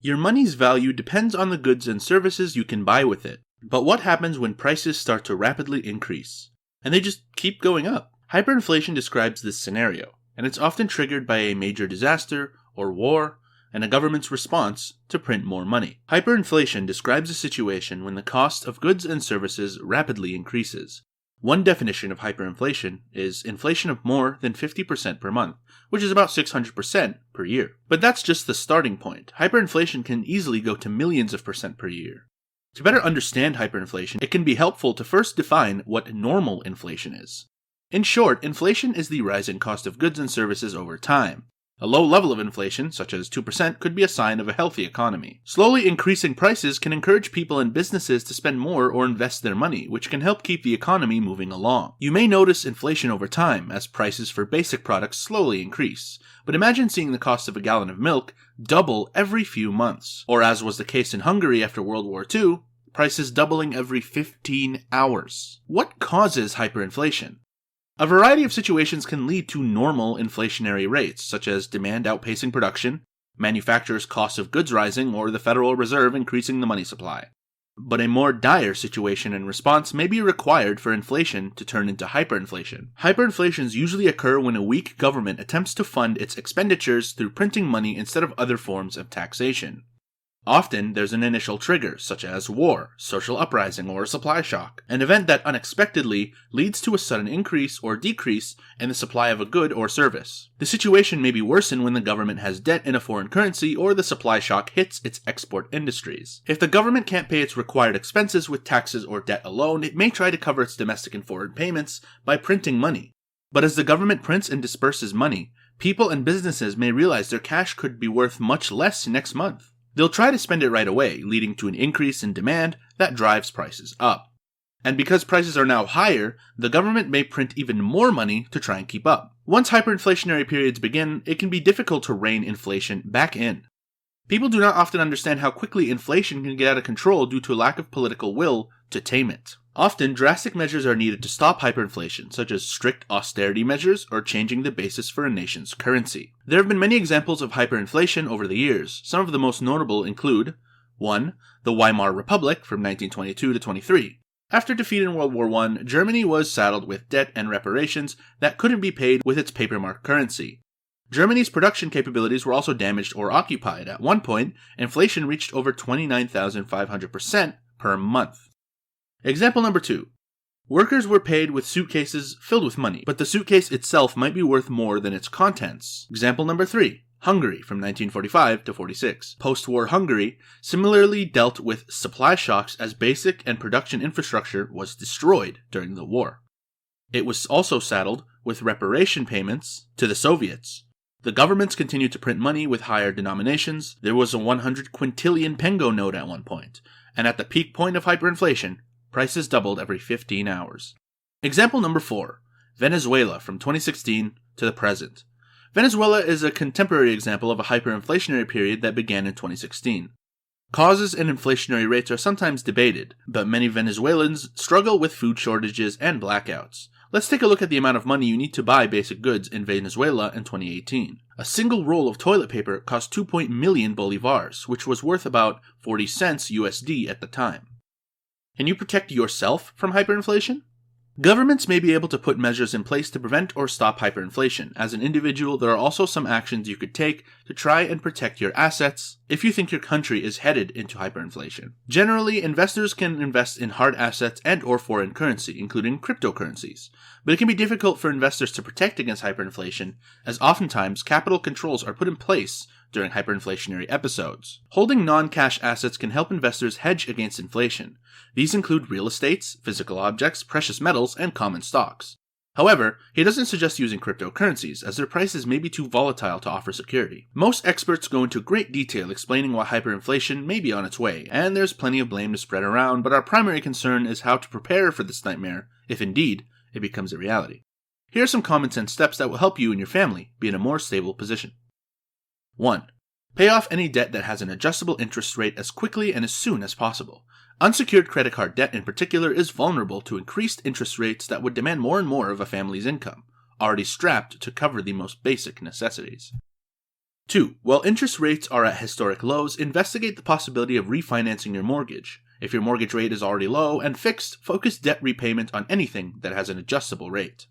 Your money's value depends on the goods and services you can buy with it. But what happens when prices start to rapidly increase? And they just keep going up. Hyperinflation describes this scenario, and it's often triggered by a major disaster or war, and a government's response to print more money. Hyperinflation describes a situation when the cost of goods and services rapidly increases. One definition of hyperinflation is inflation of more than 50% per month, which is about 600% per year. But that's just the starting point. Hyperinflation can easily go to millions of percent per year. To better understand hyperinflation, it can be helpful to first define what normal inflation is. In short, inflation is the rise in cost of goods and services over time. A low level of inflation, such as 2%, could be a sign of a healthy economy. Slowly increasing prices can encourage people and businesses to spend more or invest their money, which can help keep the economy moving along. You may notice inflation over time as prices for basic products slowly increase, but imagine seeing the cost of a gallon of milk double every few months. Or as was the case in Hungary after World War II, prices doubling every 15 hours. What causes hyperinflation? A variety of situations can lead to normal inflationary rates, such as demand outpacing production, manufacturers' costs of goods rising, or the Federal Reserve increasing the money supply. But a more dire situation and response may be required for inflation to turn into hyperinflation. Hyperinflations usually occur when a weak government attempts to fund its expenditures through printing money instead of other forms of taxation. Often, there's an initial trigger, such as war, social uprising, or supply shock, an event that unexpectedly leads to a sudden increase or decrease in the supply of a good or service. The situation may be worsened when the government has debt in a foreign currency or the supply shock hits its export industries. If the government can't pay its required expenses with taxes or debt alone, it may try to cover its domestic and foreign payments by printing money. But as the government prints and disperses money, people and businesses may realize their cash could be worth much less next month. They'll try to spend it right away, leading to an increase in demand that drives prices up. And because prices are now higher, the government may print even more money to try and keep up. Once hyperinflationary periods begin, it can be difficult to rein inflation back in. People do not often understand how quickly inflation can get out of control due to a lack of political will to tame it. Often, drastic measures are needed to stop hyperinflation, such as strict austerity measures or changing the basis for a nation's currency. There have been many examples of hyperinflation over the years. Some of the most notable include 1. The Weimar Republic from 1922 to 23. After defeat in World War I, Germany was saddled with debt and reparations that couldn't be paid with its paper-mark currency. Germany's production capabilities were also damaged or occupied. At one point, inflation reached over 29,500% per month. Example number 2. Workers were paid with suitcases filled with money, but the suitcase itself might be worth more than its contents. Example number 3. Hungary from 1945 to 46. Post-war Hungary similarly dealt with supply shocks as basic and production infrastructure was destroyed during the war. It was also saddled with reparation payments to the Soviets. The governments continued to print money with higher denominations. There was a 100 quintillion pengo note at one point, and at the peak point of hyperinflation, prices doubled every 15 hours. Example number 4. Venezuela from 2016 to the present. Venezuela is a contemporary example of a hyperinflationary period that began in 2016. Causes and inflationary rates are sometimes debated, but many Venezuelans struggle with food shortages and blackouts. Let's take a look at the amount of money you need to buy basic goods in Venezuela in 2018. A single roll of toilet paper cost 2 million bolivars, which was worth about 40 cents USD at the time. Can you protect yourself from hyperinflation? Governments may be able to put measures in place to prevent or stop hyperinflation. As an individual, there are also some actions you could take to try and protect your assets if you think your country is headed into hyperinflation. Generally, investors can invest in hard assets and or foreign currency, including cryptocurrencies. But it can be difficult for investors to protect against hyperinflation, as oftentimes capital controls are put in place during hyperinflationary episodes. Holding non-cash assets can help investors hedge against inflation. These include real estates, physical objects, precious metals, and common stocks. However, he doesn't suggest using cryptocurrencies, as their prices may be too volatile to offer security. Most experts go into great detail explaining why hyperinflation may be on its way, and there's plenty of blame to spread around, but our primary concern is how to prepare for this nightmare, if indeed it becomes a reality. Here are some common sense steps that will help you and your family be in a more stable position. 1. Pay off any debt that has an adjustable interest rate as quickly and as soon as possible. Unsecured credit card debt in particular is vulnerable to increased interest rates that would demand more and more of a family's income, already strapped to cover the most basic necessities. 2. While interest rates are at historic lows, investigate the possibility of refinancing your mortgage. If your mortgage rate is already low and fixed, focus debt repayment on anything that has an adjustable rate.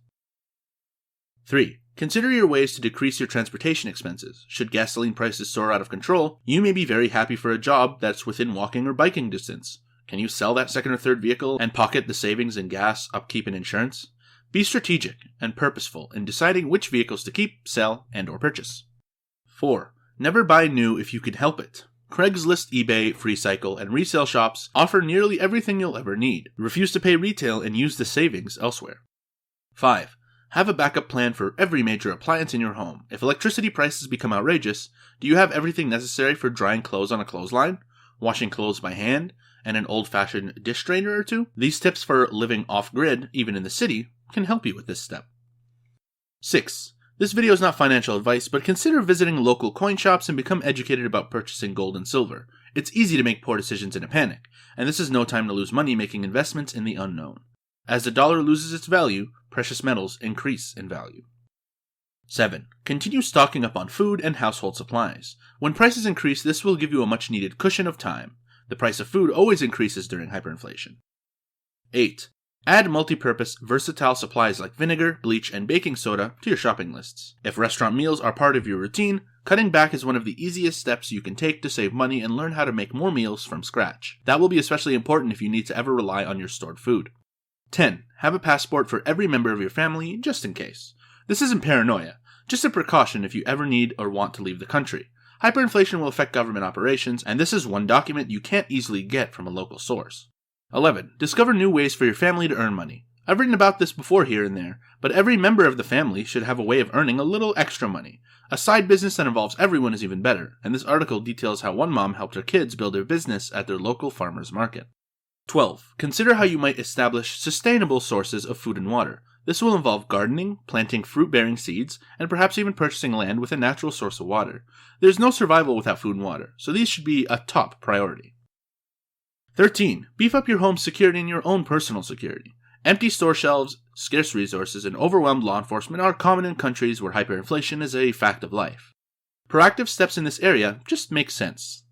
3. Consider your ways to decrease your transportation expenses. Should gasoline prices soar out of control, you may be very happy for a job that's within walking or biking distance. Can you sell that second or third vehicle and pocket the savings in gas, upkeep, and insurance? Be strategic and purposeful in deciding which vehicles to keep, sell, and/or purchase. 4. Never buy new if you can help it. Craigslist, eBay, FreeCycle, and resale shops offer nearly everything you'll ever need. Refuse to pay retail and use the savings elsewhere. 5. Have a backup plan for every major appliance in your home. If electricity prices become outrageous, do you have everything necessary for drying clothes on a clothesline, washing clothes by hand, and an old-fashioned dish strainer or two? These tips for living off-grid, even in the city, can help you with this step. 6. This video is not financial advice, but consider visiting local coin shops and become educated about purchasing gold and silver. It's easy to make poor decisions in a panic, and this is no time to lose money making investments in the unknown. As the dollar loses its value, precious metals increase in value. 7. Continue stocking up on food and household supplies. When prices increase, this will give you a much-needed cushion of time. The price of food always increases during hyperinflation. 8. Add multi-purpose, versatile supplies like vinegar, bleach, and baking soda to your shopping lists. If restaurant meals are part of your routine, cutting back is one of the easiest steps you can take to save money and learn how to make more meals from scratch. That will be especially important if you need to ever rely on your stored food. 10. Have a passport for every member of your family, just in case. This isn't paranoia, just a precaution if you ever need or want to leave the country. Hyperinflation will affect government operations, and this is one document you can't easily get from a local source. 11. Discover new ways for your family to earn money. I've written about this before here and there, but every member of the family should have a way of earning a little extra money. A side business that involves everyone is even better, and this article details how one mom helped her kids build their business at their local farmer's market. 12. Consider how you might establish sustainable sources of food and water. This will involve gardening, planting fruit-bearing seeds, and perhaps even purchasing land with a natural source of water. There's no survival without food and water, so these should be a top priority. 13. Beef up your home's security and your own personal security. Empty store shelves, scarce resources, and overwhelmed law enforcement are common in countries where hyperinflation is a fact of life. Proactive steps in this area just make sense.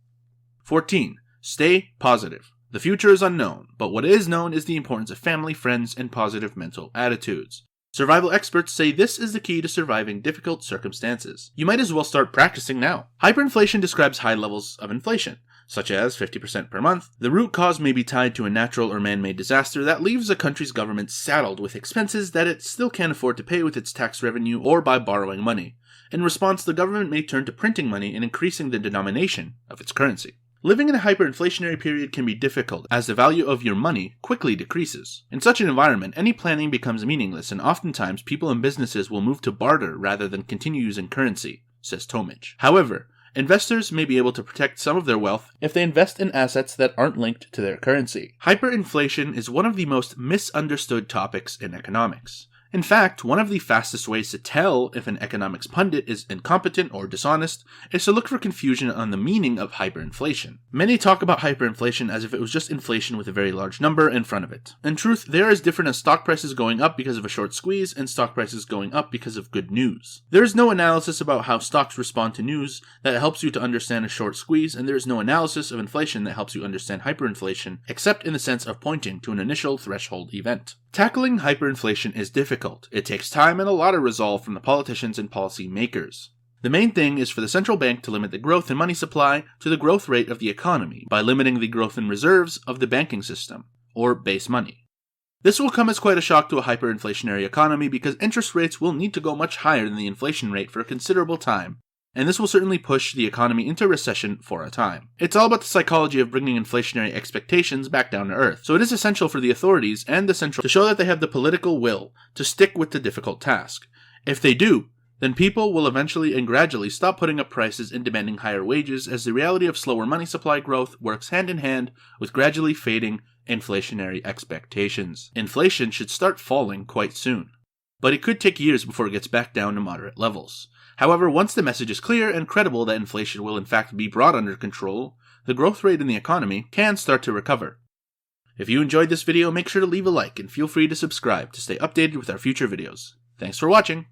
14. Stay positive. The future is unknown, but what is known is the importance of family, friends, and positive mental attitudes. Survival experts say this is the key to surviving difficult circumstances. You might as well start practicing now. Hyperinflation describes high levels of inflation, such as 50% per month. The root cause may be tied to a natural or man-made disaster that leaves a country's government saddled with expenses that it still can't afford to pay with its tax revenue or by borrowing money. In response, the government may turn to printing money and increasing the denomination of its currency. Living in a hyperinflationary period can be difficult as the value of your money quickly decreases. In such an environment, any planning becomes meaningless, and oftentimes people and businesses will move to barter rather than continue using currency, says Tomich. However, investors may be able to protect some of their wealth if they invest in assets that aren't linked to their currency. Hyperinflation is one of the most misunderstood topics in economics. In fact, one of the fastest ways to tell if an economics pundit is incompetent or dishonest is to look for confusion on the meaning of hyperinflation. Many talk about hyperinflation as if it was just inflation with a very large number in front of it. In truth, they are as different as stock prices going up because of a short squeeze and stock prices going up because of good news. There is no analysis about how stocks respond to news that helps you to understand a short squeeze, and there is no analysis of inflation that helps you understand hyperinflation, except in the sense of pointing to an initial threshold event. Tackling hyperinflation is difficult. It takes time and a lot of resolve from the politicians and policy makers. The main thing is for the central bank to limit the growth in money supply to the growth rate of the economy by limiting the growth in reserves of the banking system, or base money. This will come as quite a shock to a hyperinflationary economy because interest rates will need to go much higher than the inflation rate for a considerable time, and this will certainly push the economy into recession for a time. It's all about the psychology of bringing inflationary expectations back down to earth, so it is essential for the authorities and the central to show that they have the political will to stick with the difficult task. If they do, then people will eventually and gradually stop putting up prices and demanding higher wages, as the reality of slower money supply growth works hand in hand with gradually fading inflationary expectations. Inflation should start falling quite soon, but it could take years before it gets back down to moderate levels. However, once the message is clear and credible that inflation will in fact be brought under control, the growth rate in the economy can start to recover. If you enjoyed this video, make sure to leave a like and feel free to subscribe to stay updated with our future videos. Thanks for watching!